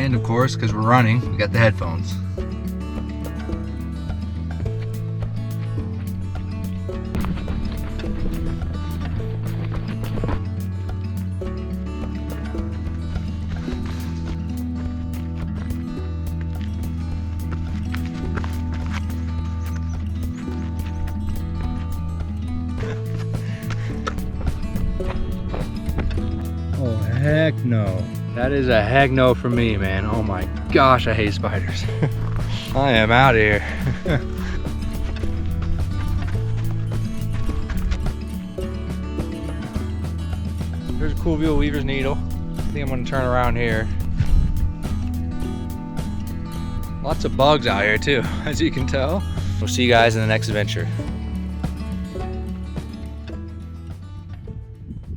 And of course, because we're running, we got the headphones. Oh, heck no. That is a heck no for me, man. Oh my gosh, I hate spiders. I am out of here. There's a cool view of Weaver's Needle. I think I'm gonna turn around here. Lots of bugs out here too, as you can tell. We'll see you guys in the next adventure.